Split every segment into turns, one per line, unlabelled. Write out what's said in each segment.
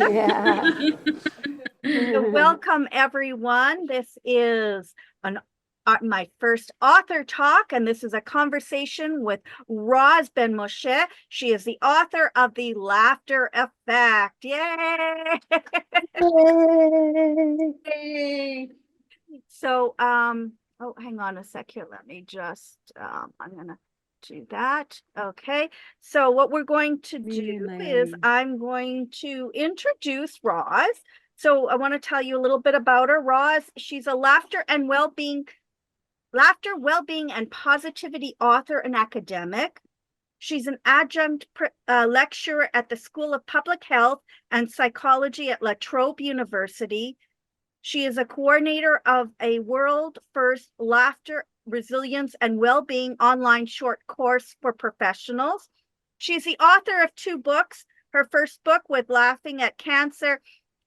Yeah.
So welcome, everyone. This is my first author talk, and this is a conversation with Ros Ben-Moshe. She is the author of The Laughter Effect. Yay!
Yay.
So, oh, hang on a sec here. Let me just, I'm going to do that. Okay. So what we're going to do is I'm going to introduce Ros. So I want to tell you a little bit about her. Ros, she's a laughter, well-being, and positivity author and academic. She's an adjunct lecturer at the School of Public Health and Psychology at La Trobe University. She is a coordinator of a world-first laughter, resilience, and well-being online short course for professionals. She's the author of 2 books. Her first book, With Laughing at Cancer,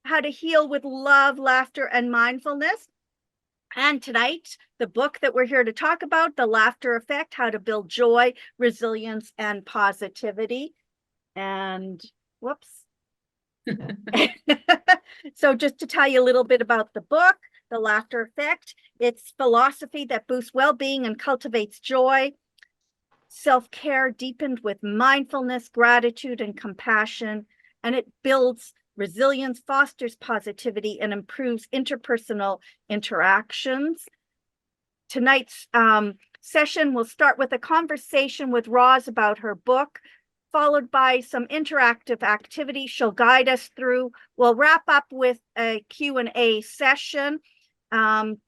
How to Heal with Love, Laughter, and Mindfulness. And tonight, the book that we're here to talk about, The Laughter Effect, How to Build Joy, Resilience, and Positivity. And whoops. So just to tell you a little bit about the book, The Laughter Effect, it's philosophy that boosts well-being and cultivates joy, self-care deepened with mindfulness, gratitude, and compassion, and it builds resilience, fosters positivity, and improves interpersonal interactions. Tonight's session will start with a conversation with Ros about her book, followed by some interactive activity she'll guide us through. We'll wrap up with a Q&A session.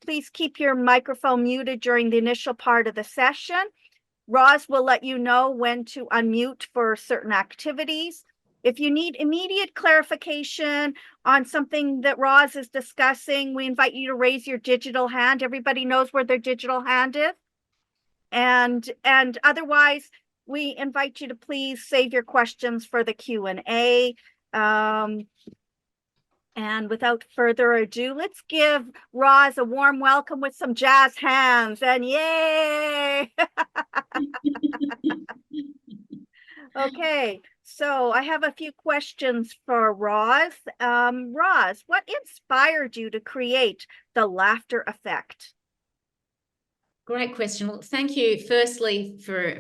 Please keep your microphone muted during the initial part of the session. Ros will let you know when to unmute for certain activities. If you need immediate clarification on something that Ros is discussing, we invite you to raise your digital hand. Everybody knows where their digital hand is. And otherwise, we invite you to please save your questions for the Q&A. And without further ado, let's give Ros a warm welcome with some jazz hands, and yay! Okay, so I have a few questions for Ros. Ros, what inspired you to create The Laughter Effect?
Great question. Well, thank you firstly for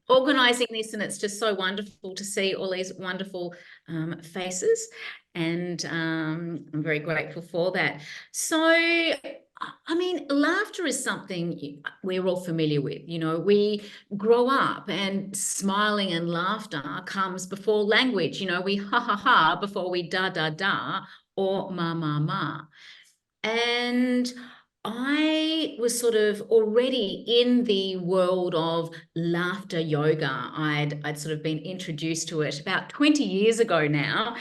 organising this, and it's just so wonderful to see all these wonderful faces, and I'm very grateful for that. So, I mean, laughter is something we're all familiar with. You know, we grow up and smiling and laughter comes before language. You know, we ha ha ha before we da da da or ma ma ma. And I was sort of already in the world of laughter yoga. I'd sort of been introduced to it about 20 years ago now.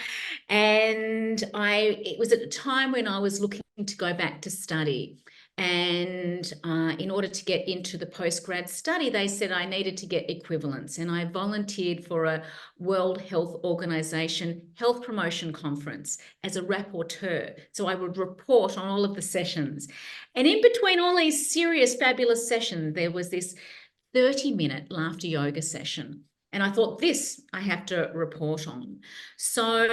And it was at a time when I was looking to go back to study. And in order to get into the postgrad study, they said I needed to get equivalence. And I volunteered for a World Health Organization health promotion conference as a rapporteur. So I would report on all of the sessions. And in between all these serious, fabulous sessions, there was this 30-minute laughter yoga session. And I thought, this I have to report on. So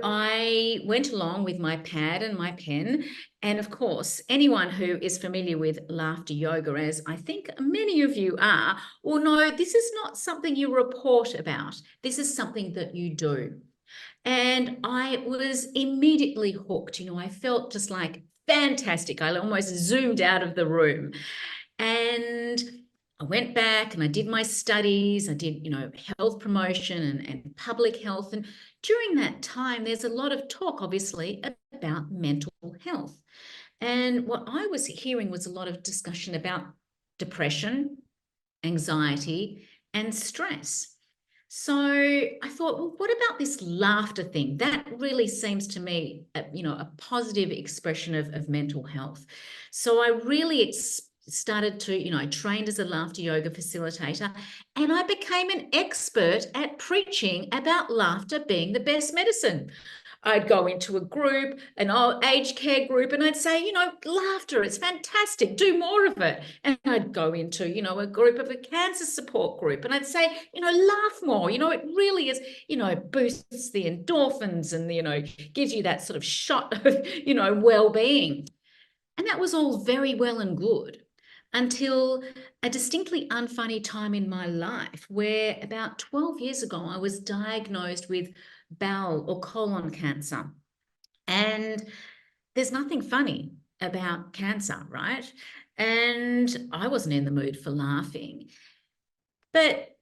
I went along with my pad and my pen. And of course, anyone who is familiar with laughter yoga, as I think many of you are, will know this is not something you report about. This is something that you do. And I was immediately hooked. You know, I felt just like fantastic. I almost zoomed out of the room. And I went back and I did my studies. I did, you know, health promotion and public health. And during that time, there's a lot of talk, obviously, about mental health. And what I was hearing was a lot of discussion about depression, anxiety, and stress. So I thought, well, what about this laughter thing? That really seems to me, you know, a positive expression of mental health. So I really started to, you know, I trained as a laughter yoga facilitator, and I became an expert at preaching about laughter being the best medicine. I'd go into a group, an old aged care group, and I'd say, laughter, it's fantastic, do more of it. And I'd go into, a group of a cancer support group, and I'd say, laugh more, it really is, boosts the endorphins and, gives you that sort of shot of, well-being. And that was all very well and good until a distinctly unfunny time in my life where about 12 years ago, I was diagnosed with bowel or colon cancer. And there's nothing funny about cancer, right? And I wasn't in the mood for laughing. But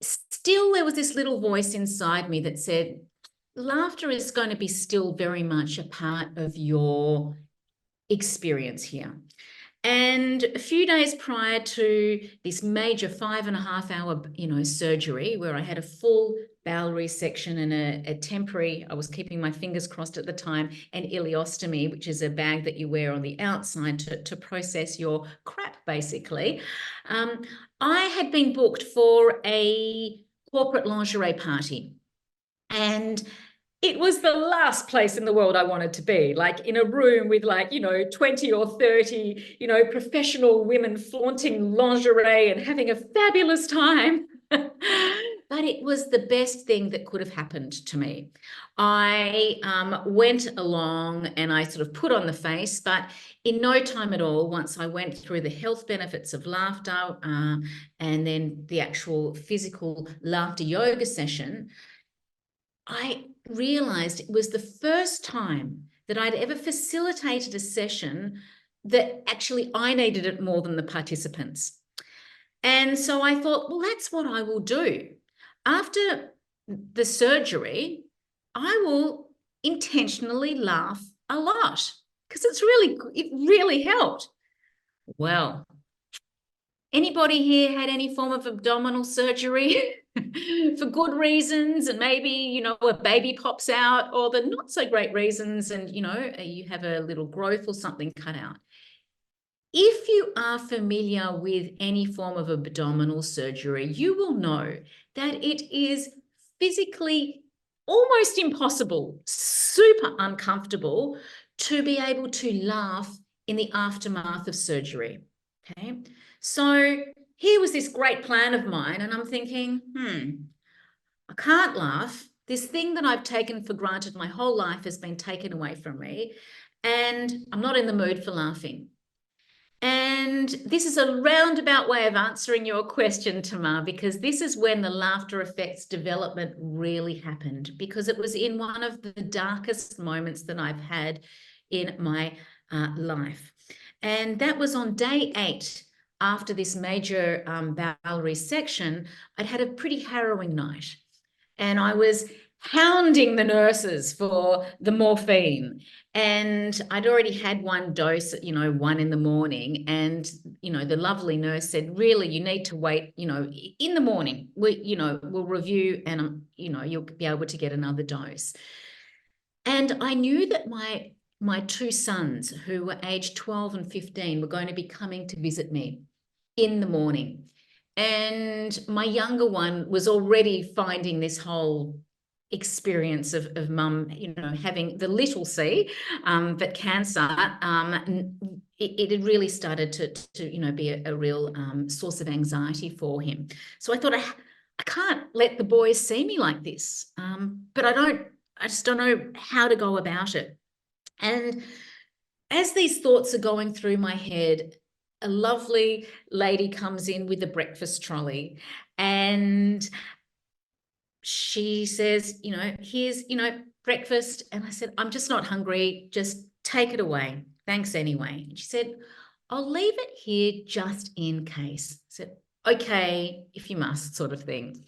still, there was this little voice inside me that said, laughter is going to be still very much a part of your experience here. And a few days prior to this major 5.5-hour, surgery where I had a full bowel resection and a temporary, I was keeping my fingers crossed at the time, an ileostomy, which is a bag that you wear on the outside to process your crap, basically. I had been booked for a corporate lingerie party. And it was the last place in the world I wanted to be, like in a room with 20 or 30, professional women flaunting lingerie and having a fabulous time. But it was the best thing that could have happened to me. I went along and I sort of put on the face, but in no time at all, once I went through the health benefits of laughter and then the actual physical laughter yoga session, I realized it was the first time that I'd ever facilitated a session that actually I needed it more than the participants. And so I thought, well, that's what I will do. After the surgery, I will intentionally laugh a lot because it really helped. Well, anybody here had any form of abdominal surgery for good reasons, and maybe, a baby pops out, or the not so great reasons, and, you have a little growth or something cut out? If you are familiar with any form of abdominal surgery, you will know that it is physically almost impossible, super uncomfortable to be able to laugh in the aftermath of surgery. Okay. So here was this great plan of mine, and I'm thinking, I can't laugh. This thing that I've taken for granted my whole life has been taken away from me, and I'm not in the mood for laughing. And this is a roundabout way of answering your question, Tamar, because this is when the laughter effects development really happened, because it was in one of the darkest moments that I've had in my life. And that was on day 8 after this major bowel resection. I'd had a pretty harrowing night, and I was hounding the nurses for the morphine. And I'd already had one dose, 1 in the morning. And, the lovely nurse said, really, you need to wait, in the morning, we'll review and, you'll be able to get another dose. And I knew that my 2 sons, who were aged 12 and 15, were going to be coming to visit me in the morning. And my younger one was already finding this whole experience of mum, having the little c, but cancer, it had really started to be a real source of anxiety for him. So I thought, I can't let the boys see me like this, but I just don't know how to go about it. And as these thoughts are going through my head, a lovely lady comes in with a breakfast trolley, and she says, here's, breakfast. And I said, I'm just not hungry. Just take it away. Thanks anyway. And she said, I'll leave it here just in case. I said, okay, if you must, sort of thing.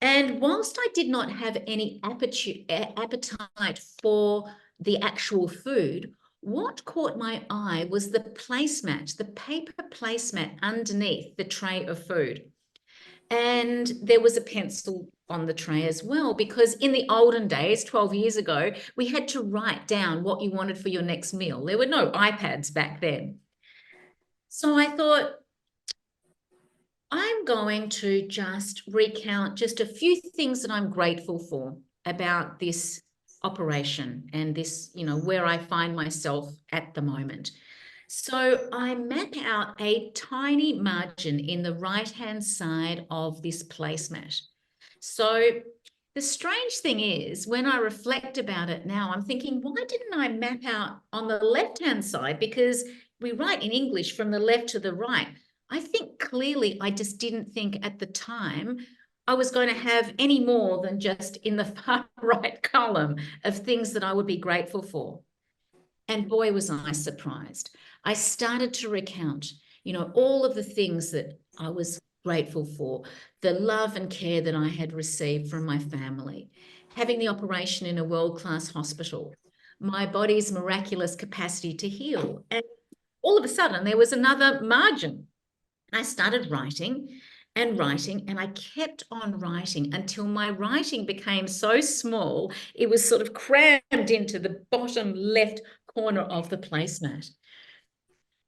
And whilst I did not have any appetite for the actual food, what caught my eye was the placemat, the paper placemat underneath the tray of food. And there was a pencil on the tray as well, because in the olden days, 12 years ago, we had to write down what you wanted for your next meal. There were no iPads back then. So I thought, I'm going to just recount just a few things that I'm grateful for about this operation and this, where I find myself at the moment. So I map out a tiny margin in the right-hand side of this placemat. So the strange thing is, when I reflect about it now, I'm thinking, why didn't I map out on the left-hand side? Because we write in English from the left to the right. I think clearly I just didn't think at the time I was going to have any more than just in the far right column of things that I would be grateful for. And boy, was I surprised. I started to recount, all of the things that I was grateful for, the love and care that I had received from my family, having the operation in a world-class hospital, my body's miraculous capacity to heal. And all of a sudden, there was another margin. I started writing and writing, and I kept on writing until my writing became so small, it was sort of crammed into the bottom left corner of the placemat.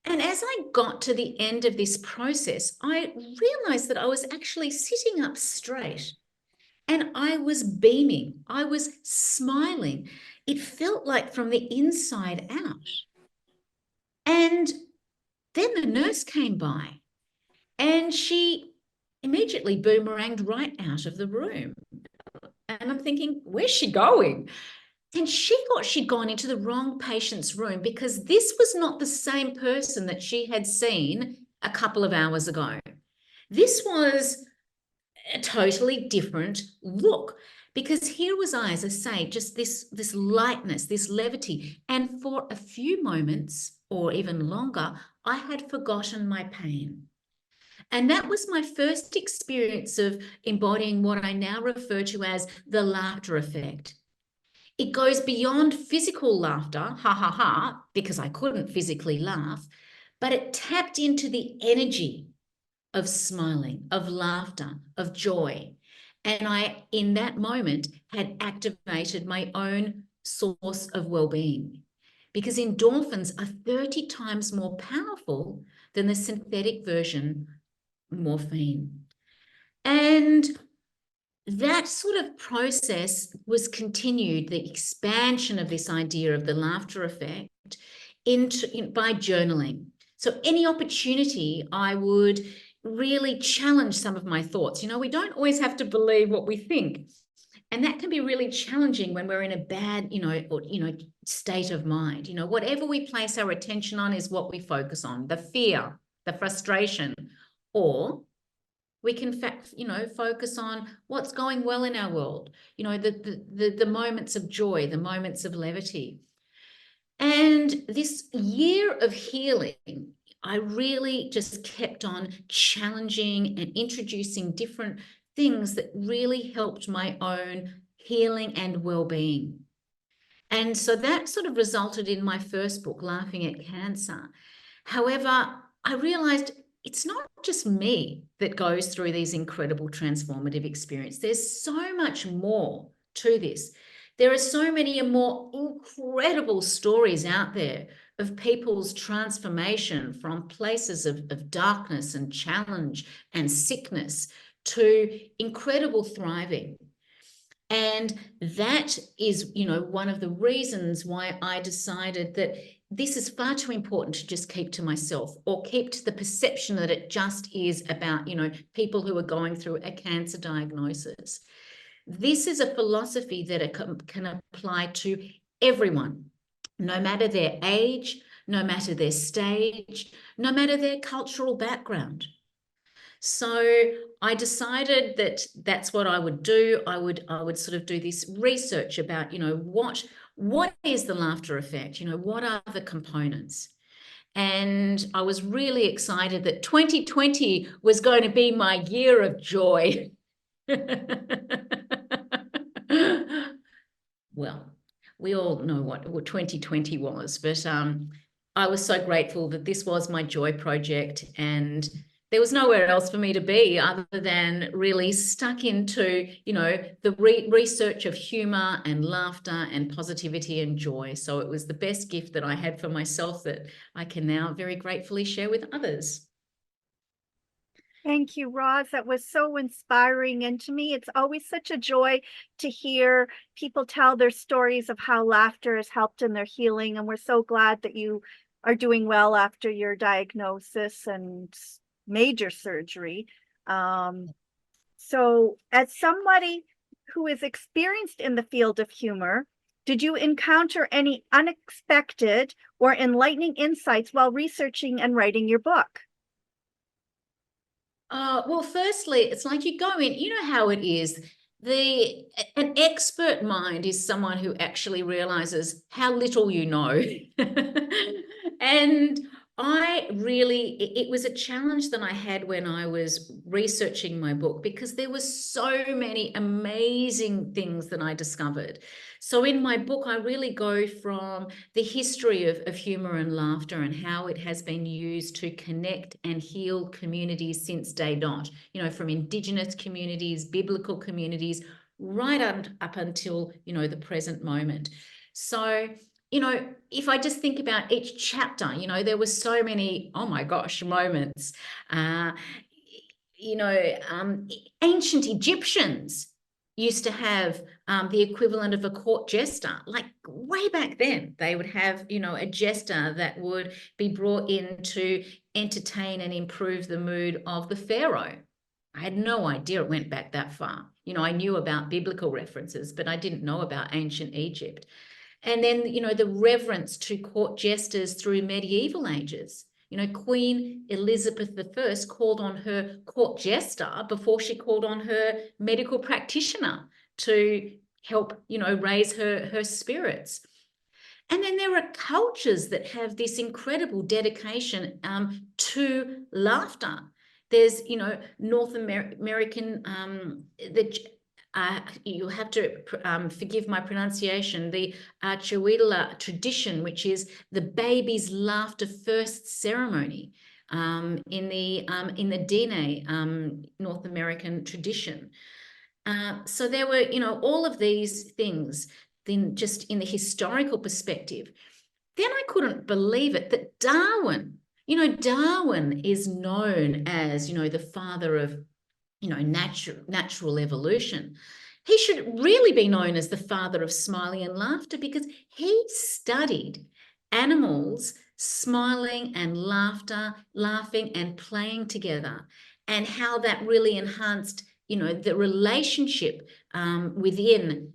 And as I got to the end of this process, I realized that I was actually sitting up straight and I was beaming. I was smiling. It felt like from the inside out. And then the nurse came by and she immediately boomeranged right out of the room. And I'm thinking, where's she going? And she thought she'd gone into the wrong patient's room because this was not the same person that she had seen a couple of hours ago. This was a totally different look, because here was I, as I say, just this lightness, this levity. And for a few moments or even longer, I had forgotten my pain. And that was my first experience of embodying what I now refer to as the laughter effect. It goes beyond physical laughter, ha, ha, ha, because I couldn't physically laugh, but it tapped into the energy of smiling, of laughter, of joy. And I, in that moment, had activated my own source of well-being, because endorphins are 30 times more powerful than the synthetic version, morphine. And that sort of process was continued, the expansion of this idea of the laughter effect by journaling. So any opportunity, I would really challenge some of my thoughts. We don't always have to believe what we think. And that can be really challenging when we're in a bad, state of mind. Whatever we place our attention on is what we focus on, the fear, the frustration, or we can focus on what's going well in our world, the moments of joy, the moments of levity. And this year of healing, I really just kept on challenging and introducing different things that really helped my own healing and well-being. And so that sort of resulted in my first book, Laughing at Cancer. However, I realized it's not just me that goes through these incredible transformative experiences. There's so much more to this. There are so many more incredible stories out there of people's transformation from places of darkness and challenge and sickness to incredible thriving. And that is, one of the reasons why I decided that this is far too important to just keep to myself, or keep to the perception that it just is about, people who are going through a cancer diagnosis. This is a philosophy that it can apply to everyone, no matter their age, no matter their stage, no matter their cultural background. So I decided that that's what I would do. I would sort of do this research about, what is the laughter effect? What are the components? And I was really excited that 2020 was going to be my year of joy. Well, we all know what 2020 was, but I was so grateful that this was my joy project, and there was nowhere else for me to be other than really stuck into, the research of humor and laughter and positivity and joy. So it was the best gift that I had for myself that I can now very gratefully share with others.
Thank you, Roz. That was so inspiring. And to me, it's always such a joy to hear people tell their stories of how laughter has helped in their healing. And we're so glad that you are doing well after your diagnosis and major surgery. So as somebody who is experienced in the field of humor, did you encounter any unexpected or enlightening insights while researching and writing your book?
Well, firstly, it's like you go in, you know how it is. An expert mind is someone who actually realizes how little you know. And it was a challenge that I had when I was researching my book, because there were so many amazing things that I discovered. So in my book, I really go from the history of humor and laughter and how it has been used to connect and heal communities since day dot, you know, from Indigenous communities, biblical communities, right up until, you know, the present moment. So, you know, if I just think about each chapter, you know, there were so many, oh my gosh, moments. You know, ancient Egyptians used to have the equivalent of a court jester. Like way back then, they would have, you know, a jester that would be brought in to entertain and improve the mood of the pharaoh. I had no idea it went back that far. You know, I knew about biblical references, but I didn't know about ancient Egypt. And then, you know, the reverence to court jesters through medieval ages. You know, Queen Elizabeth I called on her court jester before she called on her medical practitioner to help, you know, raise her spirits. And then there are cultures that have this incredible dedication to laughter. There's, you know, North American, you have to forgive my pronunciation, the Chiwetel tradition, which is the baby's laughter first ceremony in the Dene North American tradition. So there were, you know, all of these things. Then just in the historical perspective, then I couldn't believe it that Darwin, you know, Darwin is known as, you know, the father of, you know, natural evolution. He should really be known as the father of smiling and laughter, because he studied animals smiling and laughing and playing together, and how that really enhanced, you know, the relationship within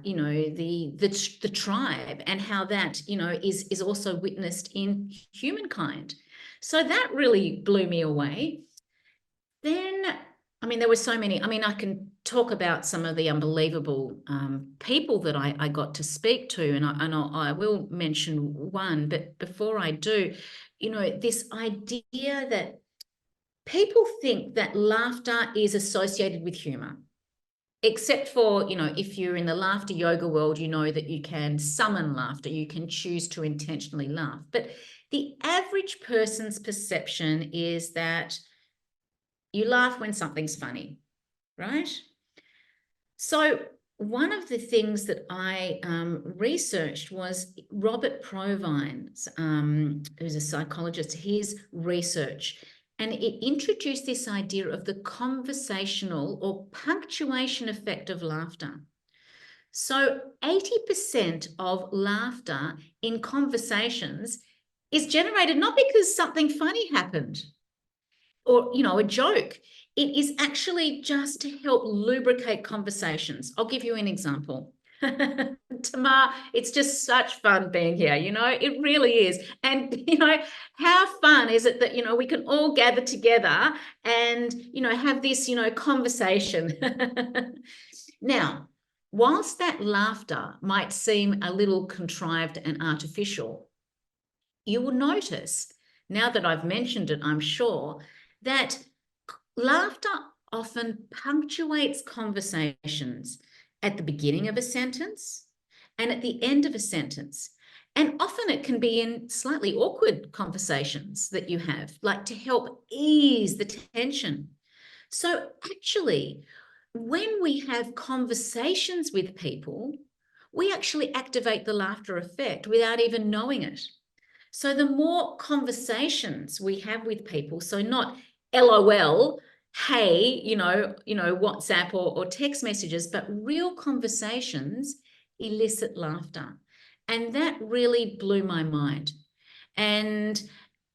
you know, the tribe, and how that, you know, is also witnessed in humankind. So that really blew me away. Then, I mean, there were so many. I mean, I can talk about some of the unbelievable people that I got to speak to, and I will mention one. But before I do, you know, this idea that people think that laughter is associated with humor. Except for, you know, if you're in the laughter yoga world, you know that you can summon laughter, you can choose to intentionally laugh. But the average person's perception is that you laugh when something's funny, right? So one of the things that I researched was Robert Provine's, who's a psychologist, his research. And it introduced this idea of the conversational or punctuation effect of laughter. So 80% of laughter in conversations is generated not because something funny happened or, you know, a joke. It is actually just to help lubricate conversations. I'll give you an example. Tamar, it's just such fun being here, you know, it really is. And, you know, how fun is it that, you know, we can all gather together and, you know, have this, you know, conversation. Now, whilst that laughter might seem a little contrived and artificial, you will notice, now that I've mentioned it, I'm sure, that laughter often punctuates conversations at the beginning of a sentence and at the end of a sentence. And often it can be in slightly awkward conversations that you have, like to help ease the tension. So actually, when we have conversations with people, we actually activate the laughter effect without even knowing it. So the more conversations we have with people, so not LOL, hey, WhatsApp or text messages, but real conversations elicit laughter. And that really blew my mind. And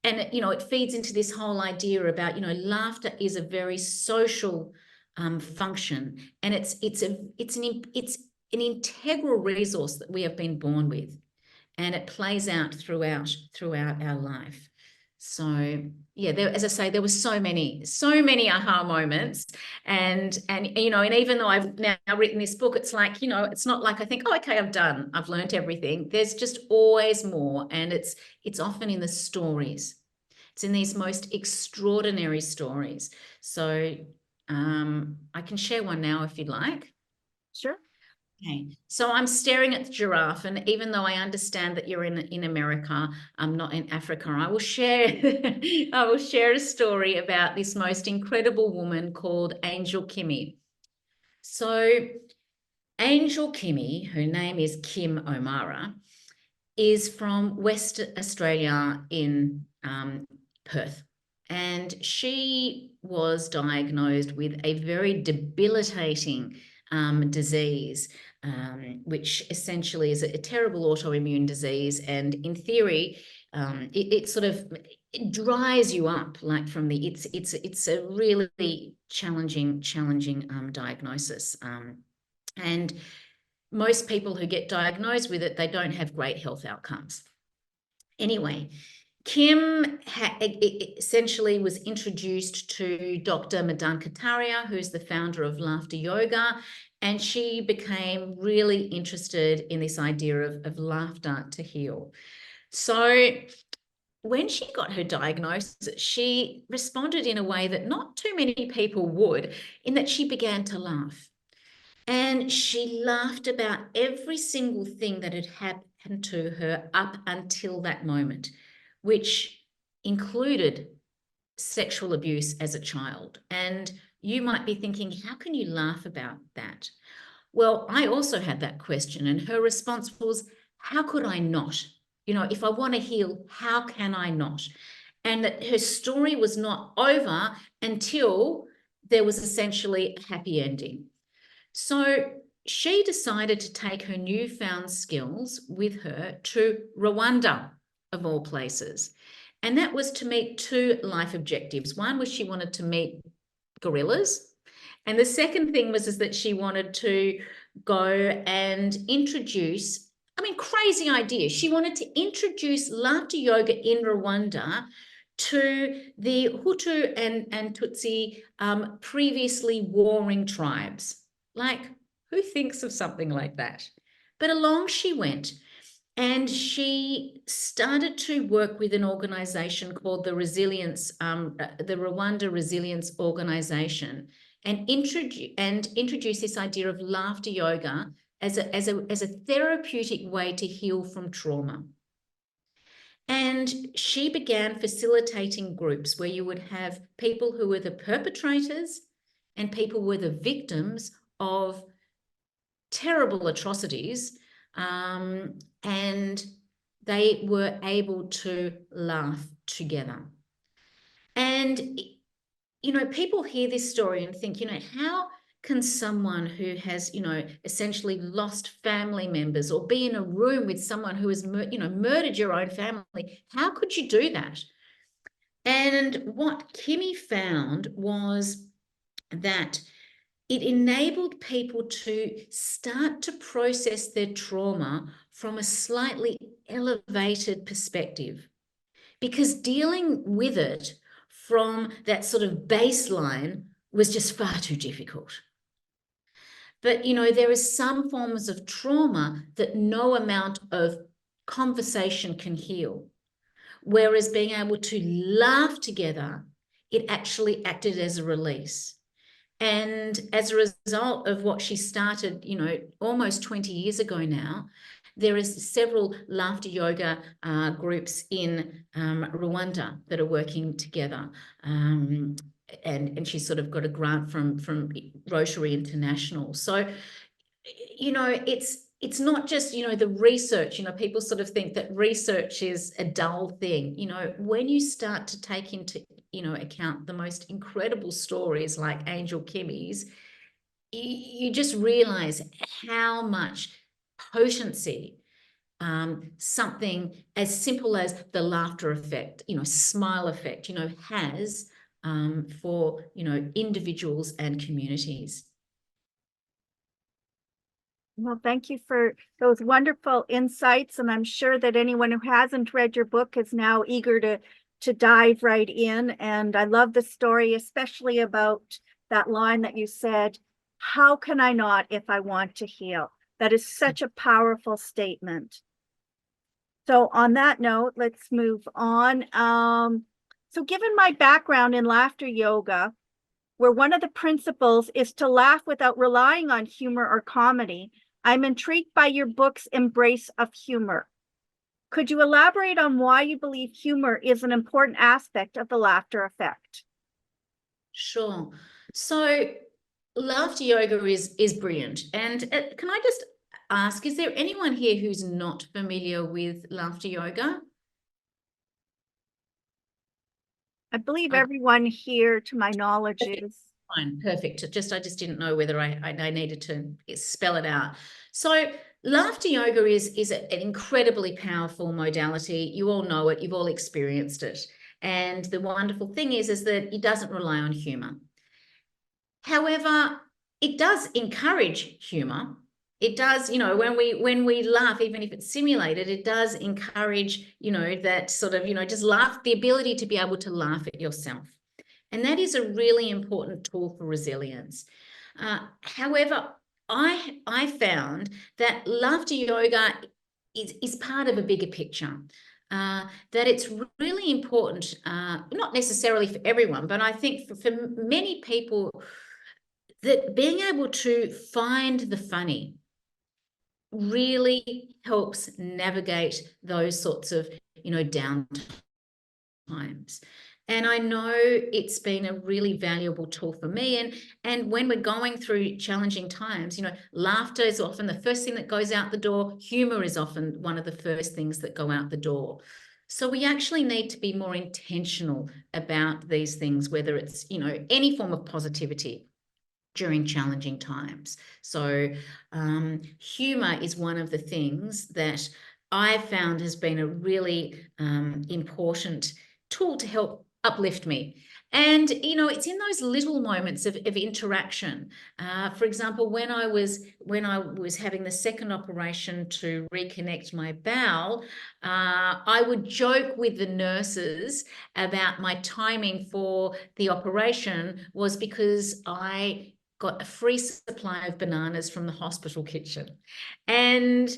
it feeds into this whole idea about, laughter is a very social function, and it's an integral resource that we have been born with, and it plays out throughout our life. So yeah, as I say, there were so many aha moments, and even though I've now written this book, it's like, it's not like I think, oh, okay, I've learned everything. There's just always more, and it's often in the stories. It's in these most extraordinary stories. So I can share one now if you'd like.
Sure.
Okay, so I'm staring at the giraffe, and even though I understand that you're in America, I'm not in Africa. I will share a story about this most incredible woman called Angel Kimmy. So Angel Kimmy, her name is Kim O'Mara, is from West Australia in Perth, and she was diagnosed with a very debilitating disease, which essentially is a terrible autoimmune disease, and in theory it dries you up, like from the it's a really challenging diagnosis, and most people who get diagnosed with it, they don't have great health outcomes. Anyway, Kim essentially was introduced to Dr. Madan Kataria, who's the founder of Laughter Yoga, and she became really interested in this idea of laughter to heal. So when she got her diagnosis, she responded in a way that not too many people would, in that she began to laugh. And she laughed about every single thing that had happened to her up until that moment, which included sexual abuse as a child. And you might be thinking, how can you laugh about that? Well, I also had that question, and her response was, how could I not? If I want to heal, how can I not? And that her story was not over until there was essentially a happy ending. So she decided to take her newfound skills with her to Rwanda, of all places. And that was to meet two life objectives. One was she wanted to meet gorillas. And the second thing was that she wanted to go and introduce, crazy idea. She wanted to introduce laughter yoga in Rwanda to the Hutu and Tutsi previously warring tribes. Like, who thinks of something like that? But along she went, and she started to work with an organization called the Rwanda Resilience Organization, and introduce this idea of laughter yoga as a therapeutic way to heal from trauma. And she began facilitating groups where you would have people who were the perpetrators and people who were the victims of terrible atrocities, and they were able to laugh together. And people hear this story and think, how can someone who has essentially lost family members, or be in a room with someone who has murdered your own family, how could you do that? And what Kimmy found was that it enabled people to start to process their trauma from a slightly elevated perspective, because dealing with it from that sort of baseline was just far too difficult. But, there are some forms of trauma that no amount of conversation can heal, whereas being able to laugh together, it actually acted as a release. And as a result of what she started, almost 20 years ago now, there is several laughter yoga groups in Rwanda that are working together. And she's sort of got a grant from Rotary International. So, it's not just, the research, people sort of think that research is a dull thing. When you start to take account the most incredible stories like Angel Kimmy's, you just realize how much potency something as simple as the laughter effect, smile effect, has for, individuals and communities.
Well, thank you for those wonderful insights. And I'm sure that anyone who hasn't read your book is now eager to dive right in. And I love the story, especially about that line that you said, how can I not if I want to heal? That is such a powerful statement. So on that note, let's move on. So given my background in laughter yoga, where one of the principles is to laugh without relying on humor or comedy, I'm intrigued by your book's embrace of humor. Could you elaborate on why you believe humor is an important aspect of the laughter effect?
Sure. So laughter yoga is brilliant. And can I just ask, is there anyone here who's not familiar with laughter yoga?
I believe everyone here, to my knowledge, is.
Fine, perfect. I just didn't know whether I needed to spell it out. So laughter yoga is an incredibly powerful modality. You all know it, you've all experienced it. And the wonderful thing is that it doesn't rely on humor. However, it does encourage humor. It does, when we laugh, even if it's simulated, it does encourage, that sort of, just laugh, the ability to be able to laugh at yourself. And that is a really important tool for resilience. However, I found that laughter yoga is part of a bigger picture. That it's really important, not necessarily for everyone, but I think for many people, that being able to find the funny really helps navigate those sorts of, down times. And I know it's been a really valuable tool for me. And when we're going through challenging times, laughter is often the first thing that goes out the door. Humor is often one of the first things that go out the door. So we actually need to be more intentional about these things, whether it's, any form of positivity during challenging times. So humor is one of the things that I found has been a really important tool to help uplift me. And, it's in those little moments of interaction. For example, when I was having the second operation to reconnect my bowel, I would joke with the nurses about my timing for the operation was because I got a free supply of bananas from the hospital kitchen. And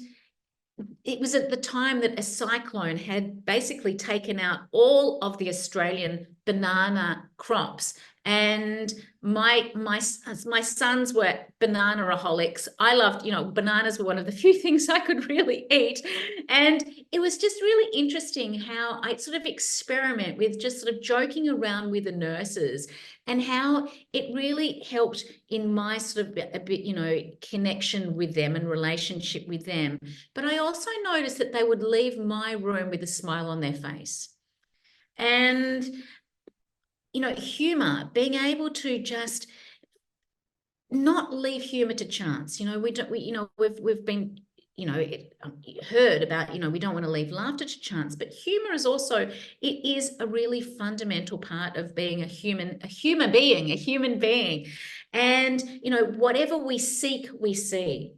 it was at the time that a cyclone had basically taken out all of the Australian banana crops. And my sons were banana-aholics. I loved, bananas were one of the few things I could really eat. And it was just really interesting how I sort of experiment with just sort of joking around with the nurses and how it really helped in my sort of a bit, connection with them and relationship with them. But I also noticed that they would leave my room with a smile on their face. And humor, being able to just not leave humor to chance. We've been, heard about, we don't want to leave laughter to chance, but humor is also, it is a really fundamental part of being a human being. And, whatever we seek, we see.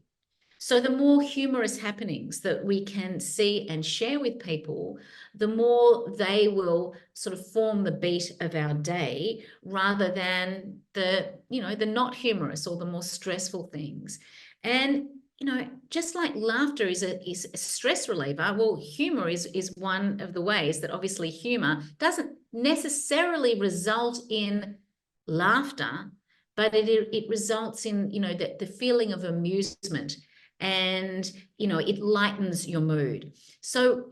So the more humorous happenings that we can see and share with people, the more they will sort of form the beat of our day rather than the not humorous or the more stressful things. And, just like laughter is a stress reliever, well, humor is one of the ways that obviously humor doesn't necessarily result in laughter, but it results in, the feeling of amusement. And, it lightens your mood. So,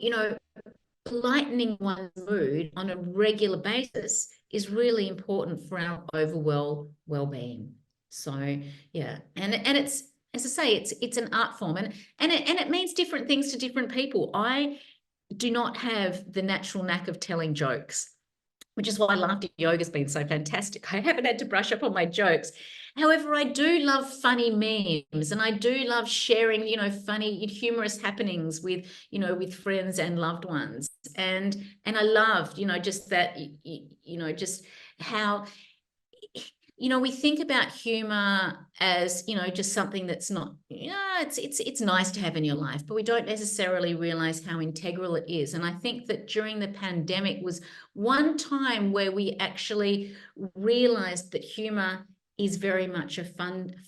lightening one's mood on a regular basis is really important for our overall well-being. So, yeah, and it's, as I say, it's an art form, and it means different things to different people. I do not have the natural knack of telling jokes. which is why laughter yoga has been so fantastic. I haven't had to brush up on my jokes. However, I do love funny memes, and I do love sharing, funny, humorous happenings with, with friends and loved ones. And I love, just that, just how, we think about humor as, just something that's not, it's nice to have in your life, but we don't necessarily realize how integral it is. And I think that during the pandemic was one time where we actually realized that humor is very much a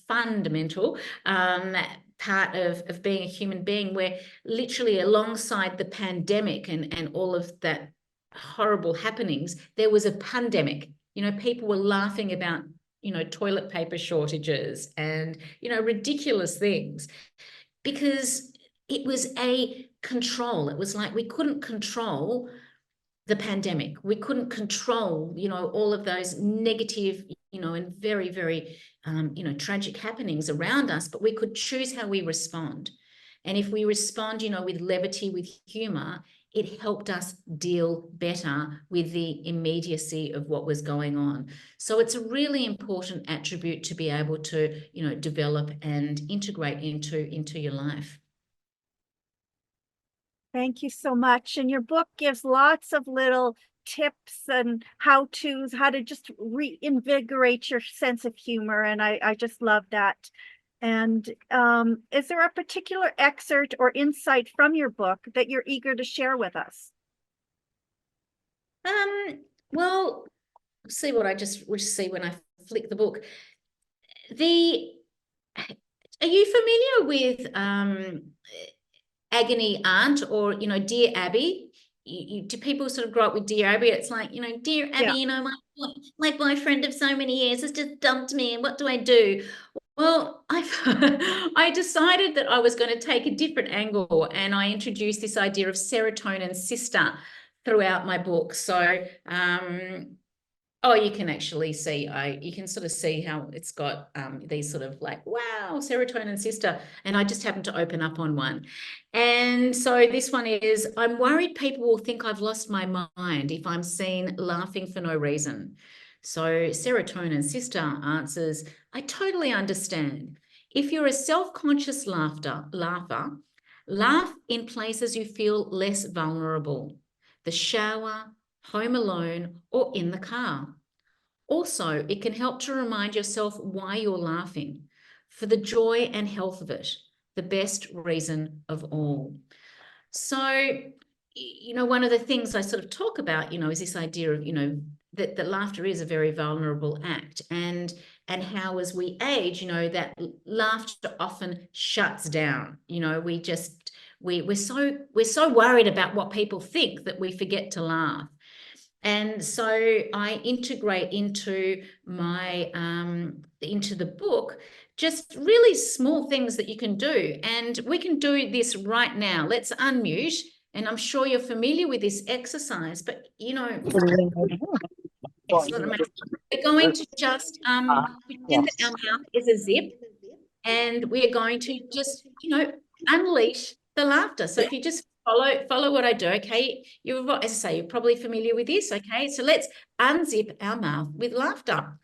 fundamental part of being a human being, where literally alongside the pandemic and all of that horrible happenings, there was a pandemic. People were laughing about, toilet paper shortages and, ridiculous things, because it was a control. It was like we couldn't control the pandemic. We couldn't control, all of those negative, and very, very, tragic happenings around us, but we could choose how we respond. And if we respond, with levity, with humor, it helped us deal better with the immediacy of what was going on. So it's a really important attribute to be able to, develop and integrate into your life.
Thank you so much. And your book gives lots of little tips and how-tos, how to just reinvigorate your sense of humor. And I just love that. And is there a particular excerpt or insight from your book that you're eager to share with us?
Well, see what I just would see when I flick the book. Are you familiar with Agony Aunt, or Dear Abby? Do people sort of grow up with Dear Abby? It's like, Dear Abby,
Yeah.
my boyfriend of so many years has just dumped me, and what do I do? Well, I decided that I was going to take a different angle, and I introduced this idea of serotonin sister throughout my book. So, you can actually see, you can sort of see how it's got these sort of like, wow, serotonin sister. And I just happened to open up on one. And so this one is, I'm worried people will think I've lost my mind if I'm seen laughing for no reason. So serotonin sister answers, I totally understand. If you're a self-conscious laugher, laugh in places you feel less vulnerable. The shower, home alone, or in the car. Also, it can help to remind yourself why you're laughing, for the joy and health of it, the best reason of all. So, one of the things I sort of talk about, is this idea of, that laughter is a very vulnerable act, and how as we age, that laughter often shuts down. We're so worried about what people think that we forget to laugh. And so I integrate into my into the book just really small things that you can do. And we can do this right now. Let's unmute. And I'm sure you're familiar with this exercise, but excellent. We're going to just pretend that our mouth is a zip, and we're going to just, unleash the laughter. So if you just follow what I do, okay? As I say, you're probably familiar with this, okay? So let's unzip our mouth with laughter.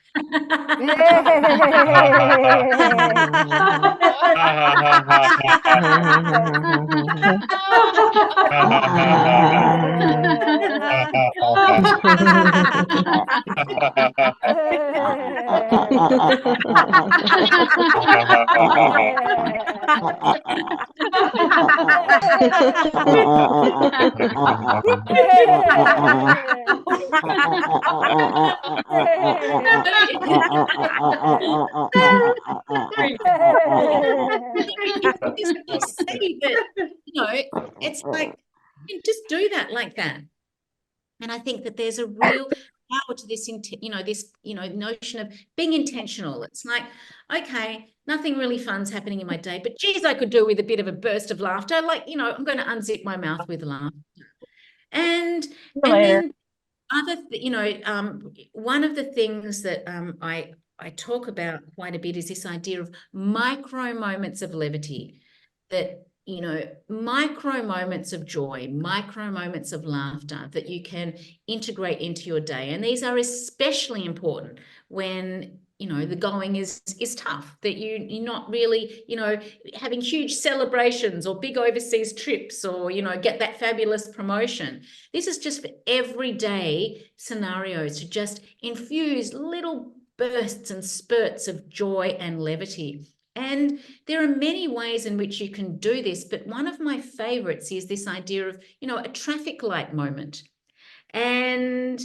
It's like, just do that like that. And I think that there's a real power to this, notion of being intentional. It's like, okay, nothing really fun's happening in my day, but geez, I could do with a bit of a burst of laughter. Like, I'm going to unzip my mouth with laughter. And then one of the things that I talk about quite a bit is this idea of micro moments of levity that you know, micro moments of joy, micro moments of laughter that you can integrate into your day. And these are especially important when, you know, the going is tough, that you're not really, you know, having huge celebrations or big overseas trips or, you know, get that fabulous promotion. This is just for everyday scenarios to just infuse little bursts and spurts of joy and levity. And there are many ways in which you can do this, but one of my favorites is this idea of, you know, a traffic light moment. And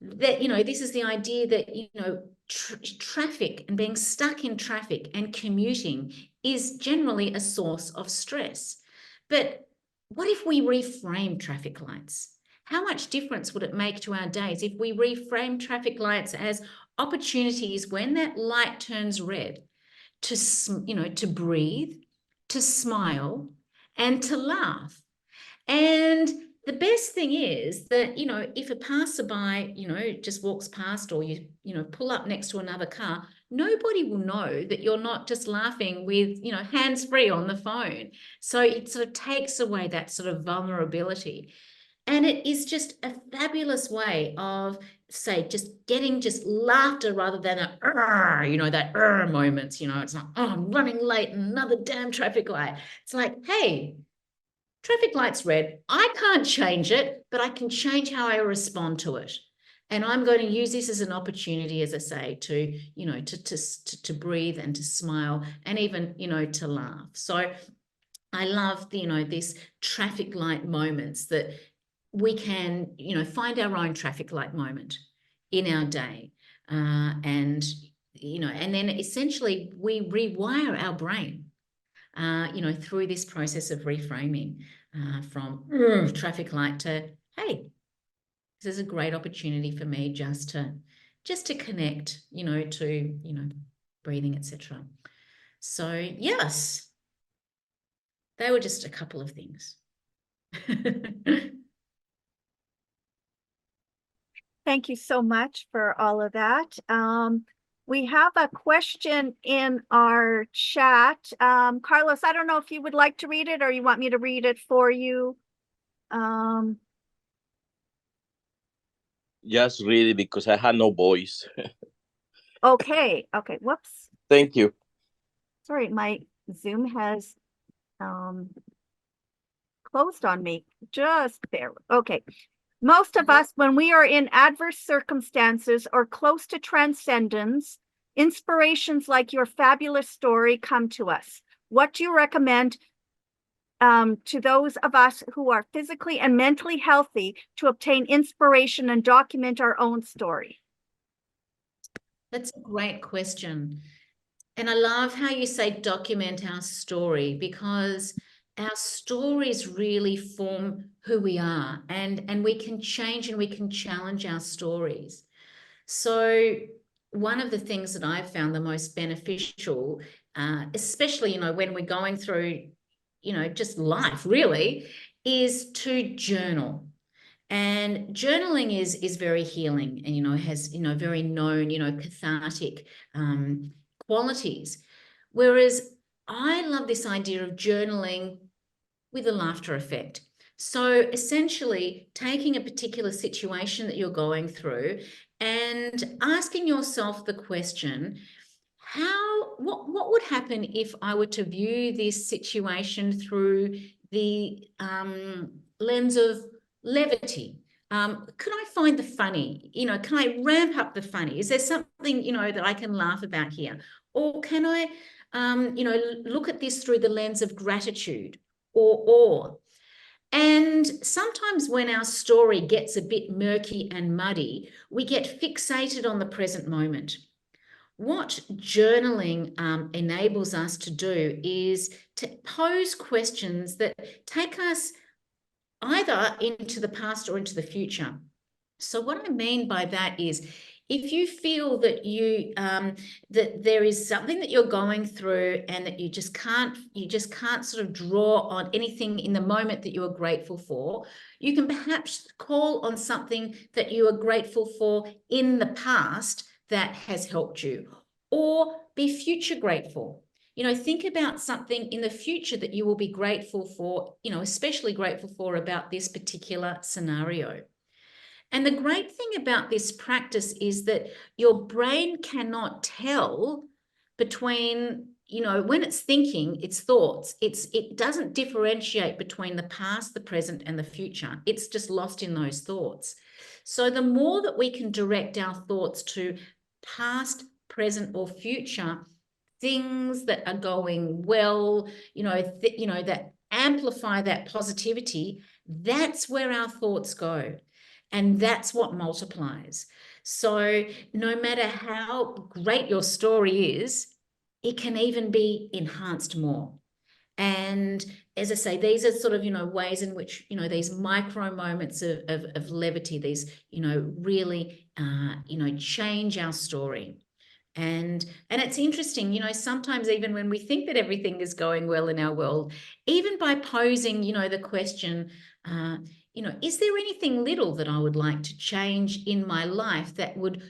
that, you know, this is the idea that, you know, traffic and being stuck in traffic and commuting is generally a source of stress. But what if we reframe traffic lights? How much difference would it make to our days if we reframe traffic lights as opportunities when that light turns red to, you know, to breathe, to smile, and to laugh? And the best thing is that, you know, if a passerby, you know, just walks past, or you know, pull up next to another car, nobody will know that you're not just laughing with, you know, hands-free on the phone. So it sort of takes away that sort of vulnerability. And it is just a fabulous way of, say, just getting just laughter rather than a, you know, that moments, you know, it's like, oh, I'm running late, another damn traffic light. It's like, hey, traffic light's red. I can't change it, but I can change how I respond to it. And I'm going to use this as an opportunity, as I say, to, you know, to breathe and to smile and even, you know, to laugh. So I love, you know, this traffic light moments that we can, you know, find our own traffic light moment in our day. And, you know, and then essentially we rewire our brain, you know, through this process of reframing from traffic light to, hey, this is a great opportunity for me just to connect, you know, to, you know, breathing, etc. So yes, they were just a couple of things.
Thank you so much for all of that. We have a question in our chat. Carlos, I don't know if you would like to read it or you want me to read it for you.
Just read it because I had no voice.
Okay. Whoops.
Thank you.
Sorry, my Zoom has closed on me. Just there. Okay. Most of us, when we are in adverse circumstances or close to transcendence, inspirations like your fabulous story come to us. What do you recommend to those of us who are physically and mentally healthy to obtain inspiration and document our own story?
That's a great question. And I love how you say document our story, because our stories really form who we are, and we can change and we can challenge our stories. So one of the things that I've found the most beneficial, especially, you know, when we're going through, you know, just life really, is to journal. And journaling is very healing, and, you know, has, you know, very known, you know, cathartic qualities. Whereas I love this idea of journaling with a laughter effect. So essentially taking a particular situation that you're going through and asking yourself the question, what would happen if I were to view this situation through the lens of levity? Can I find the funny? You know, can I ramp up the funny? Is there something, you know, that I can laugh about here? Or can I, you know, look at this through the lens of gratitude or awe? And sometimes when our story gets a bit murky and muddy, we get fixated on the present moment. What journaling enables us to do is to pose questions that take us either into the past or into the future. So what I mean by that is, if you feel that you that there is something that you're going through and that you just can't sort of draw on anything in the moment that you are grateful for, you can perhaps call on something that you are grateful for in the past that has helped you, or be future grateful. think about something in the future that you will be grateful for, especially grateful for about this particular scenario. And the great thing about this practice is that your brain cannot tell between, when it's thinking, its thoughts, it doesn't differentiate between the past, the present, and the future. It's just lost in those thoughts. So the more that we can direct our thoughts to past, present, or future, things that are going well, that amplify that positivity, that's where our thoughts go. And that's what multiplies. So no matter how great your story is, it can even be enhanced more. And as I say, these are sort of, ways in which, these micro moments of levity, these, really, change our story. And it's interesting, sometimes even when we think that everything is going well in our world, even by posing, the question, is there anything little that I would like to change in my life that would,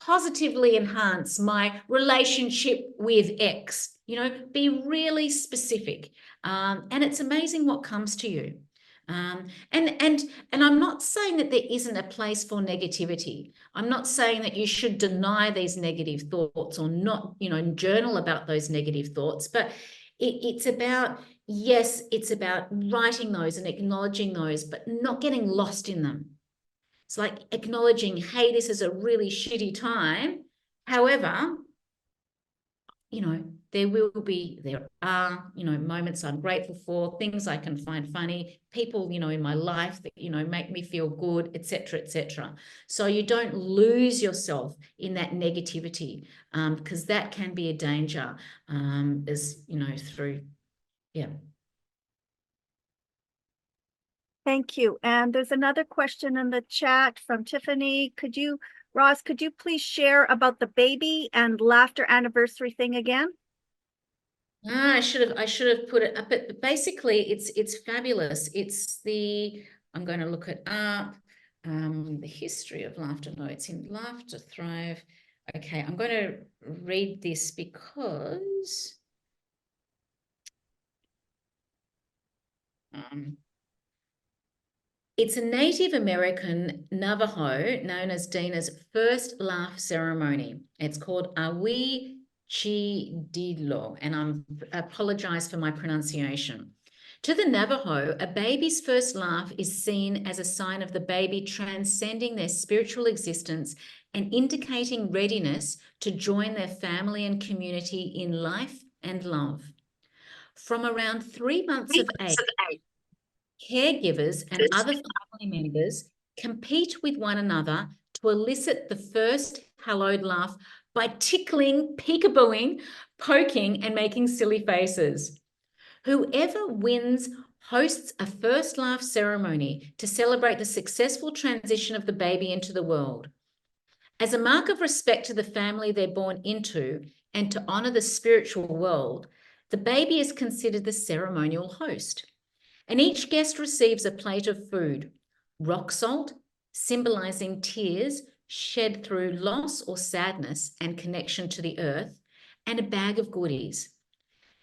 positively enhance my relationship with X? Be really specific. And it's amazing what comes to you. And I'm not saying that there isn't a place for negativity. I'm not saying that you should deny these negative thoughts or not, journal about those negative thoughts, but it's about, yes, it's about writing those and acknowledging those, but not getting lost in them. It's like acknowledging, hey, this is a really shitty time. However, there are, moments I'm grateful for, things I can find funny, people, in my life that, make me feel good, etc., etc. So you don't lose yourself in that negativity, because that can be a danger, through, yeah.
Thank you. And there's another question in the chat from Tiffany. Ros, could you please share about the baby and laughter anniversary thing again?
I should have put it up, but basically it's fabulous. I'm going to look it up. The history of laughter. No, it's in Laughter Thrive. Okay, I'm going to read this because it's a Native American Navajo known as Dina's first laugh ceremony. It's called Awi Chidilo, and I apologize for my pronunciation. To the Navajo, a baby's first laugh is seen as a sign of the baby transcending their spiritual existence and indicating readiness to join their family and community in life and love. From around 3 months of age, caregivers and other family members compete with one another to elicit the first hallowed laugh by tickling, peekabooing, poking, and making silly faces. Whoever wins hosts a first laugh ceremony to celebrate the successful transition of the baby into the world. As a mark of respect to the family they're born into and to honor the spiritual world, the baby is considered the ceremonial host. And each guest receives a plate of food, rock salt, symbolizing tears shed through loss or sadness and connection to the earth, and a bag of goodies.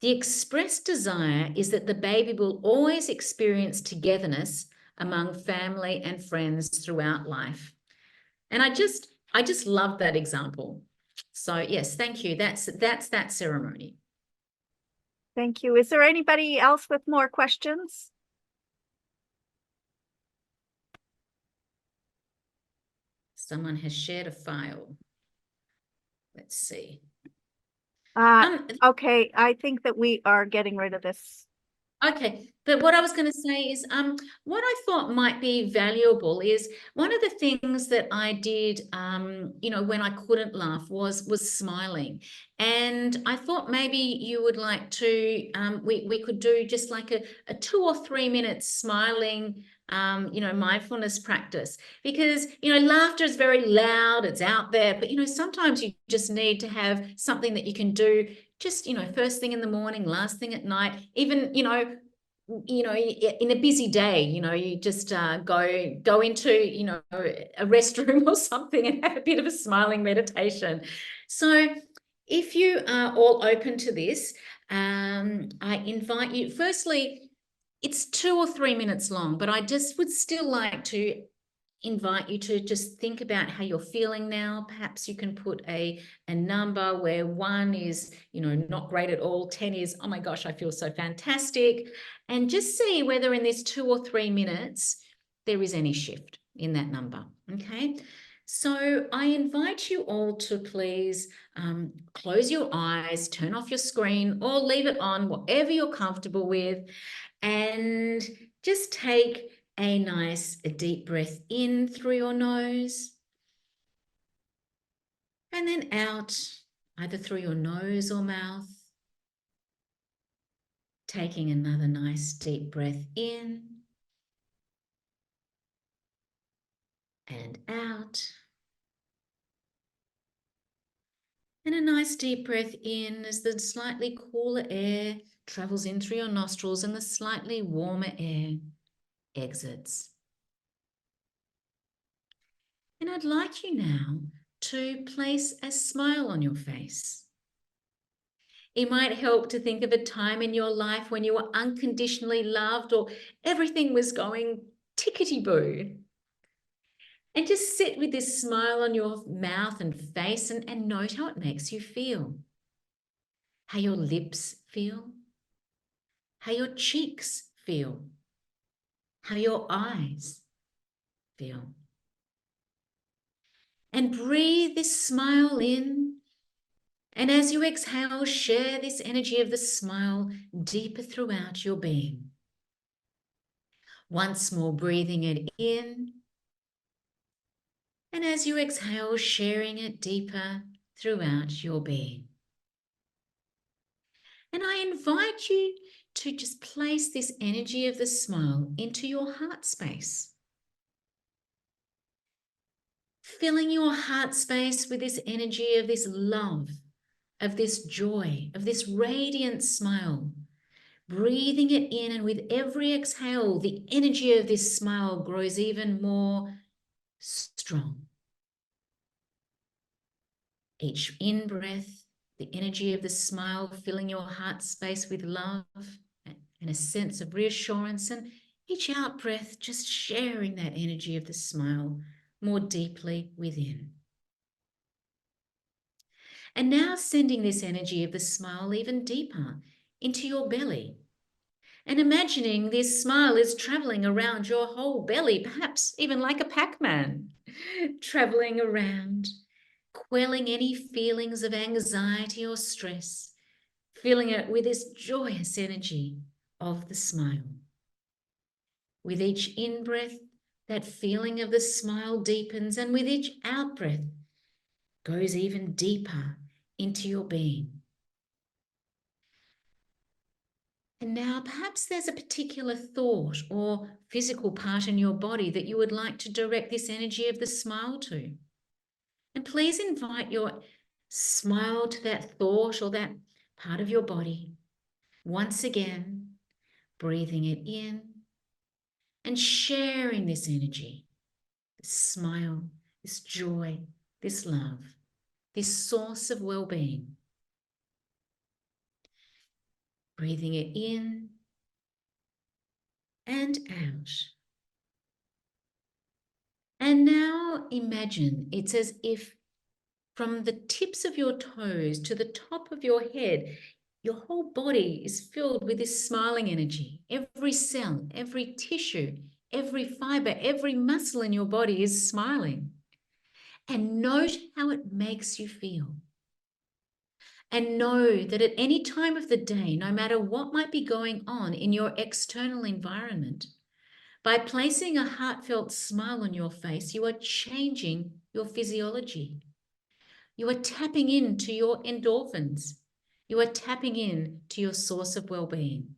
The expressed desire is that the baby will always experience togetherness among family and friends throughout life. And I just love that example. So yes, thank you. That's that ceremony.
Thank you. Is there anybody else with more questions?
Someone has shared a file. Let's see.
Okay, I think that we are getting rid of this.
Okay, but what I was going to say is, what I thought might be valuable is one of the things that I did, when I couldn't laugh was smiling, and I thought maybe you would like to, we could do just like a 2 or 3 minutes smiling, mindfulness practice, because laughter is very loud, it's out there, but sometimes you just need to have something that you can do just first thing in the morning, last thing at night, even in a busy day, you just go into a restroom or something and have a bit of a smiling meditation. So if you are all open to this, I invite you, firstly, it's 2 or 3 minutes long, but I just would still like to invite you to just think about how you're feeling now. Perhaps you can put a number where 1 is, not great at all. 10 is, oh my gosh, I feel so fantastic. And just see whether in this 2 or 3 minutes, there is any shift in that number. Okay. So I invite you all to please close your eyes, turn off your screen, or leave it on, whatever you're comfortable with, and just take a nice deep breath in through your nose and then out either through your nose or mouth. Taking another nice deep breath in and out. And a nice deep breath in as the slightly cooler air travels in through your nostrils and the slightly warmer air exits. And I'd like you now to place a smile on your face. It might help to think of a time in your life when you were unconditionally loved or everything was going tickety-boo. And just sit with this smile on your mouth and face and note how it makes you feel. How your lips feel. How your cheeks feel. How your eyes feel. And breathe this smile in. And as you exhale, share this energy of the smile deeper throughout your being. Once more, breathing it in. And as you exhale, sharing it deeper throughout your being. And I invite you to just place this energy of the smile into your heart space. Filling your heart space with this energy of this love, of this joy, of this radiant smile. Breathing it in, and with every exhale, the energy of this smile grows even more strong. Each in-breath, the energy of the smile filling your heart space with love and a sense of reassurance, and each out-breath just sharing that energy of the smile more deeply within. And now sending this energy of the smile even deeper into your belly. And imagining this smile is traveling around your whole belly, perhaps even like a Pac-Man, traveling around, quelling any feelings of anxiety or stress, filling it with this joyous energy of the smile. With each in-breath, that feeling of the smile deepens, and with each out-breath, goes even deeper into your being. And now perhaps there's a particular thought or physical part in your body that you would like to direct this energy of the smile to. And please invite your smile to that thought or that part of your body. Once again, breathing it in and sharing this energy, this smile, this joy, this love, this source of well-being. Breathing it in and out. And now imagine it's as if from the tips of your toes to the top of your head, your whole body is filled with this smiling energy. Every cell, every tissue, every fiber, every muscle in your body is smiling. And note how it makes you feel. And know that at any time of the day, no matter what might be going on in your external environment, by placing a heartfelt smile on your face, you are changing your physiology. You are tapping into your endorphins. You are tapping in to your source of well-being.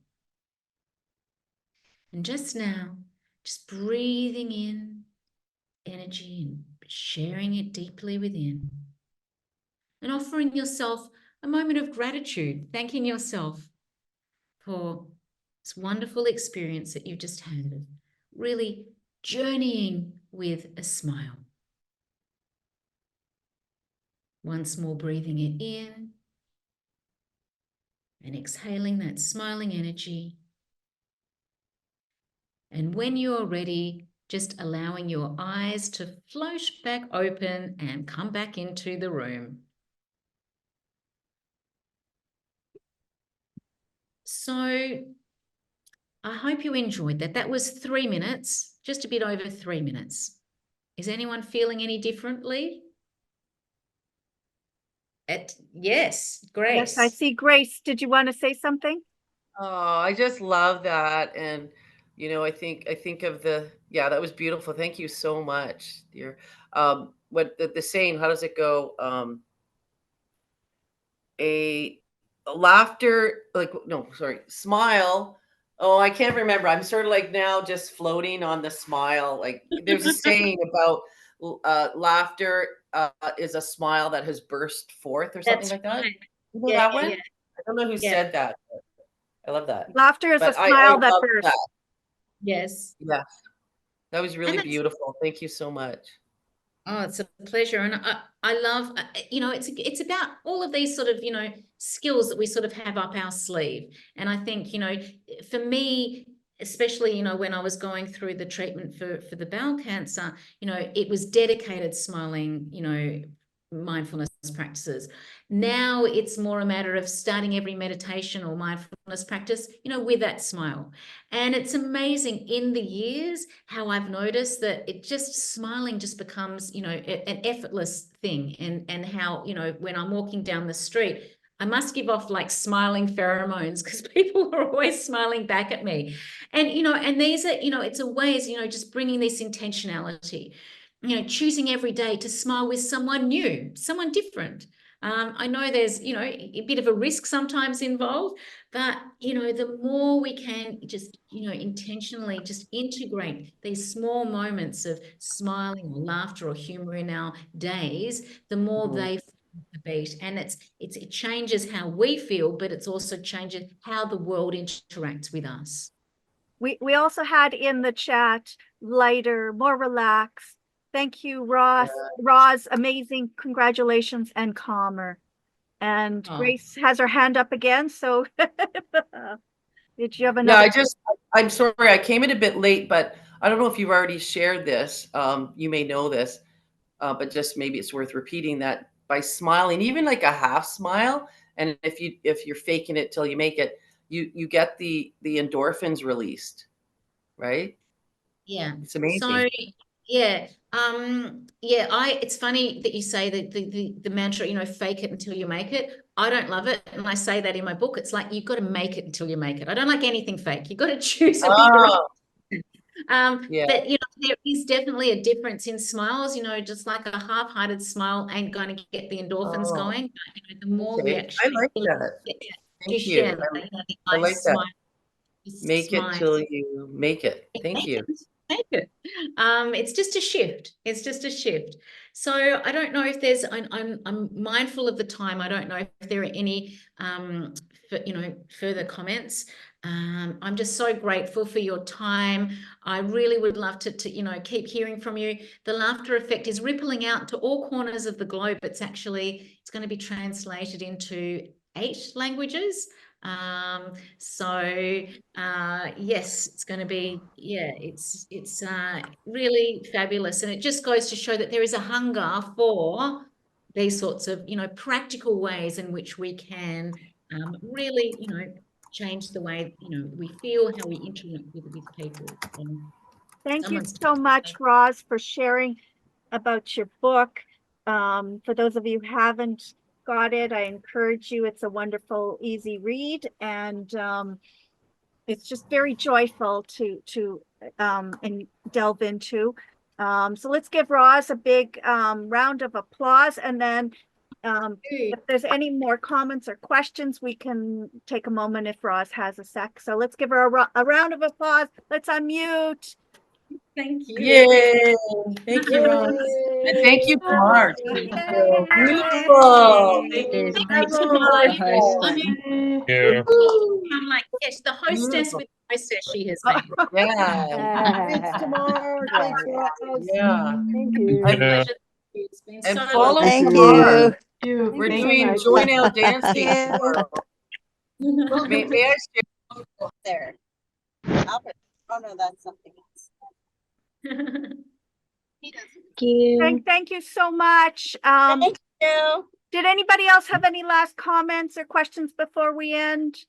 And just now, just breathing in energy and sharing it deeply within. And offering yourself a moment of gratitude, thanking yourself for this wonderful experience that you've just had of really journeying with a smile. Once more, breathing it in and exhaling that smiling energy. And when you're ready, just allowing your eyes to float back open and come back into the room. So I hope you enjoyed that. That was 3 minutes, just a bit over 3 minutes. Is anyone feeling any differently? Yes, Grace.
Yes, I see Grace. Did you want to say something?
Oh, I just love that. And, I think of that was beautiful. Thank you so much, dear. What the saying, how does it go? A laughter, smile. Oh, I can't remember. I'm sort of like now just floating on the smile. Like there's a saying about laughter is a smile that has burst forth or something like that.
Right.
You know that one? I don't know who said that. I love that.
Laughter is
But
a smile that
love
bursts.
that.
Yes.
Yeah. That was really beautiful. Thank you so much.
Oh, it's a pleasure. And I love, it's about all of these sort of, skills that we sort of have up our sleeve. And I think, for me, especially, when I was going through the treatment for the bowel cancer, it was dedicated smiling, mindfulness practices. Now it's more a matter of starting every meditation or mindfulness practice, with that smile. And it's amazing in the years how I've noticed that it just smiling just becomes, an effortless thing. And how, when I'm walking down the street, I must give off like smiling pheromones because people are always smiling back at me. And, and these are, it's a ways, just bringing this intentionality, choosing every day to smile with someone new, someone different. I know there's, a bit of a risk sometimes involved, but, the more we can just, intentionally just integrate these small moments of smiling or laughter or humor in our days, the more they the beat. And it changes how we feel, but it's also changing how the world interacts with us.
We also had in the chat lighter, more relaxed. Thank you, Ross. Roz, amazing. Congratulations, and calmer. And Grace has her hand up again. So did you have another?
Yeah, I'm sorry, I came in a bit late, but I don't know if you've already shared this. You may know this, but just maybe it's worth repeating that by smiling, even like a half smile, and if you're faking it till you make it, you get the endorphins released, right?
Yeah.
It's amazing.
So yeah. It's funny that you say that the mantra, fake it until you make it. I don't love it. And I say that in my book. It's like, you've got to make it until you make it. I don't like anything fake. You've got to choose a bigger. But, there is definitely a difference in smiles, just like a half-hearted smile ain't going to get the endorphins going. But, the more we actually.
I like that. Thank you. I like that. Make it till you make it. Thank you.
Make it. It's just a shift. It's just a shift. So I don't know if there's. I'm mindful of the time. I don't know if there are any further comments. I'm just so grateful for your time. I really would love to keep hearing from you. The laughter effect is rippling out to all corners of the globe. It's going to be translated into 8 languages. Yes, it's going to be, it's really fabulous. And it just goes to show that there is a hunger for these sorts of, practical ways in which we can really, change the way, we feel, how we interact with people.
Thank you so much, Roz, for sharing about your book. For those of you who haven't got it, I encourage you. It's a wonderful, easy read, and it's just very joyful to and delve into. So let's give Roz a big round of applause, and then if there's any more comments or questions, we can take a moment if Roz has a sec. So let's give her a round of applause. Let's unmute.
Thank you.
Yay! Thank you, Ron. And thank you, Tamar.
Beautiful.
Thank you, Tamar. I'm like, yes, the hostess with the hostess she has been.
Yeah.
Thanks, Tamar. Thanks, Roz.
Yeah.
Thank you.
It's been
And
so
follow
Thank
Tamar.
you.
We're doing join out dancing tomorrow. May I share?
There. Oh no, that's something else. He doesn't.
Thank you so much.
Thank you.
Did anybody else have any last comments or questions before we end?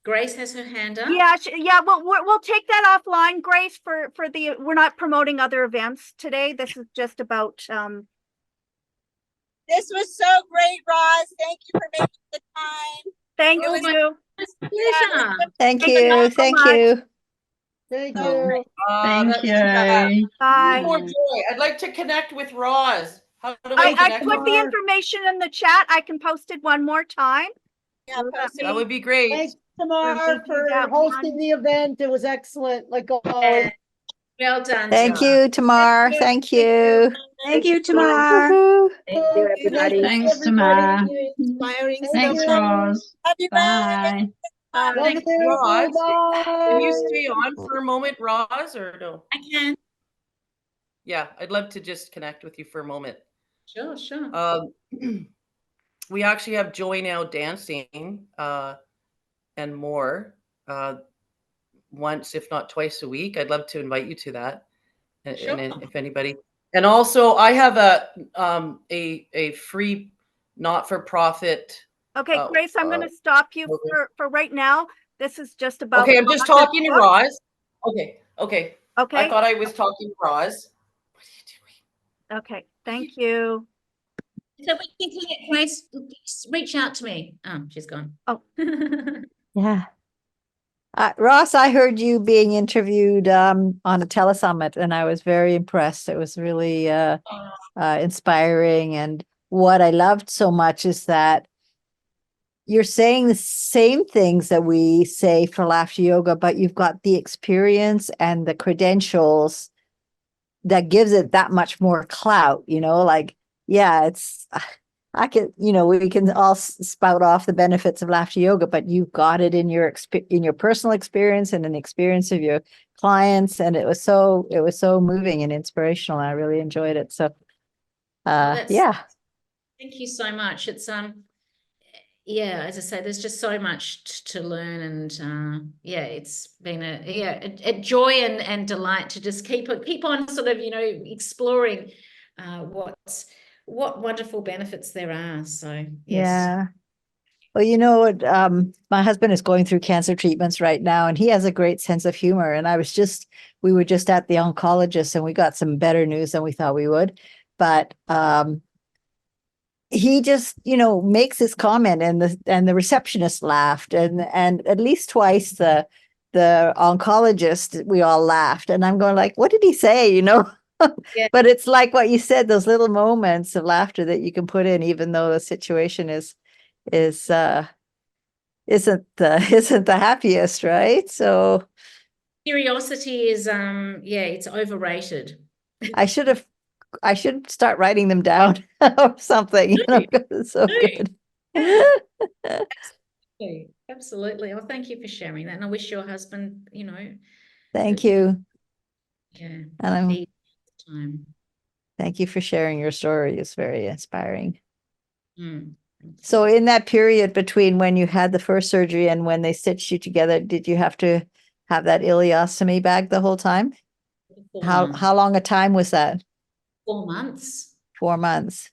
Grace has her hand up.
Yeah, yeah. Well, we'll take that offline, Grace. For the we're not promoting other events today. This is just about.
This was so great, Roz. Thank you for making the time.
Thank
It was
you.
Pleasure.
Thank
Thank you
you.
so
Thank
much.
you.
Thank
you.
Thank you.
Bye.
More joy. I'd like to connect with Roz. How do
I
connect
put
with
the
her?
information in the chat. I can post it one more time.
Yeah, post it.
That would be great.
Thanks,
Let me
Tamar,
do
for
that
hosting
one.
the event. It was excellent, like always.
Well done.
Thank
Tamar.
you, Tamar. Thank you.
Thank you, Tamar.
Woohoo.
Thank you, everybody.
Thanks,
everybody.
Tamar.
Inspiring
Thank
Thanks,
you.
Rose.
Love you,
Bye.
Bye.
Love
Thanks,
you.
Roz. Can you
Bye.
stay on for a moment, Roz, or no?
I can.
Yeah, I'd love to just connect with you for a moment.
Sure.
We actually have Joy Now Dancing and more once, if not twice a week. I'd love to invite you to that. And,
Sure.
and if anybody, and also I have a free not-for-profit.
Okay, Grace, I'm going to stop you
okay.
for right now. This is just about.
Okay, I'm just talking to Roz. Okay.
Okay.
I thought I was talking to Roz. What are you doing?
Okay. Thank you.
So we can connect, Grace. Reach out to me. Oh, she's gone.
Oh.
Yeah. Ross, I heard you being interviewed on a telesummit, and I was very impressed. It was really inspiring. And what I loved so much is that you're saying the same things that we say for laughter yoga, but you've got the experience and the credentials that gives it that much more clout, like, yeah, I can, we can all spout off the benefits of laughter yoga, but you've got it in your personal experience and an experience of your clients. And it was so moving and inspirational. I really enjoyed it. So, yeah.
Thank you so much. It's, yeah, as I say, there's just so much to learn, and yeah, it's been a joy and delight to just keep on sort of exploring what wonderful benefits there are. So yes.
Yeah. Well, my husband is going through cancer treatments right now, and he has a great sense of humor. And we were just at the oncologist, and we got some better news than we thought we would, but he just, makes this comment, and the receptionist laughed, and at least twice the oncologist, we all laughed, and I'm going like, what did he say?
Yeah.
But it's like what you said, those little moments of laughter that you can put in, even though the situation isn't the happiest, right? So
Curiosity is it's overrated.
I should start writing them down or something, because it's so good.
Absolutely. Well, thank you for sharing that. And I wish your husband,
Thank you.
Yeah.
And
Time.
thank you for sharing your story. It's very inspiring. So
So
in that period between when you had the first surgery and when they stitched you together, did you have to have that ileostomy bag the whole time? How long a time was that?
4 months.
4 months.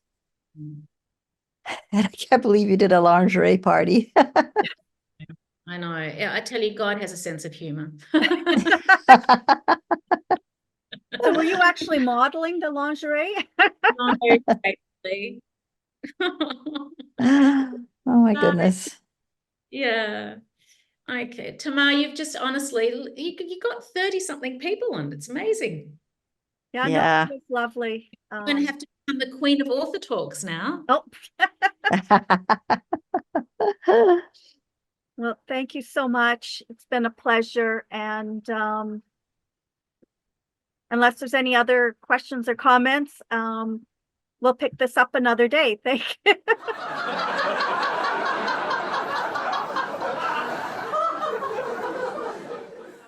And I can't believe you did a lingerie party.
I know. Yeah, I tell you, God has a sense of humor.
So were you actually modeling the lingerie?
No, actually.
Oh my goodness.
Yeah. Okay. Tamar, you've just honestly, you got 30 something people on. It's amazing.
Yeah,
Yeah.
no, it was lovely.
You're going to have to become the queen of author talks now.
Oh, well, thank you so much. It's been a pleasure. And unless there's any other questions or comments, we'll pick this up another day. Thank you.